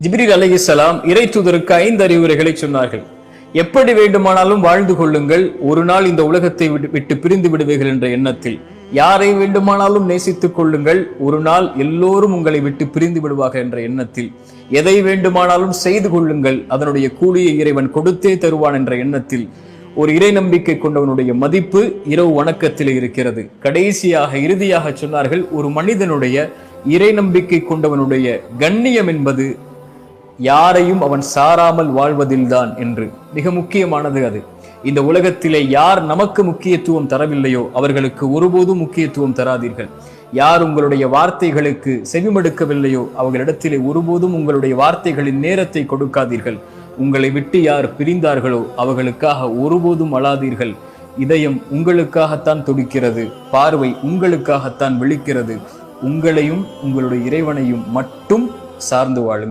ஜிப்ரீல் அலைஹிஸ்ஸலாம் இறை தூதருக்கு 5 அறிவுரைகளை சொன்னார்கள். எப்படி வேண்டுமானாலும் வாழ்ந்து கொள்ளுங்கள், ஒரு நாள் இந்த உலகத்தை விட்டு பிரிந்து விடுவீர்கள் என்ற எண்ணத்தில். யாரை வேண்டுமானாலும் நேசித்துக் கொள்ளுங்கள், ஒரு நாள் எல்லோரும் உங்களை விட்டு பிரிந்து விடுவார்கள் என்ற எண்ணத்தில். எதை வேண்டுமானாலும் செய்து கொள்ளுங்கள், அதனுடைய கூலியை இறைவன் கொடுத்தே தருவான் என்ற எண்ணத்தில். ஒரு இறை நம்பிக்கை கொண்டவனுடைய மதிப்பு இரவு வணக்கத்தில் இருக்கிறது. கடைசியாக இறுதியாக சொன்னார்கள், ஒரு மனிதனுடைய இறை நம்பிக்கை கொண்டவனுடைய கண்ணியம் என்பது யாரையும் அவன் சாராமல் வாழ்வதில்தான் என்று. மிக முக்கியமானது அது. இந்த உலகத்திலே யார் நமக்கு முக்கியத்துவம் தரவில்லையோ அவர்களுக்கு ஒருபோதும் முக்கியத்துவம் தராதீர்கள். யார் உங்களுடைய வார்த்தைகளுக்கு செவிமடுக்கவில்லையோ அவர்களிடத்திலே ஒருபோதும் உங்களுடைய வார்த்தைகளின் நேரத்தை கொடுக்காதீர்கள். உங்களை விட்டு யார் பிரிந்தார்களோ அவர்களுக்காக ஒருபோதும் அழாதீர்கள். இதயம் உங்களுக்காகத்தான் துடிக்கிறது, பார்வை உங்களுக்காகத்தான் விழிக்கிறது. உங்களையும் உங்களுடைய இறைவனையும் மட்டும் சார்ந்து வாழுங்கள்.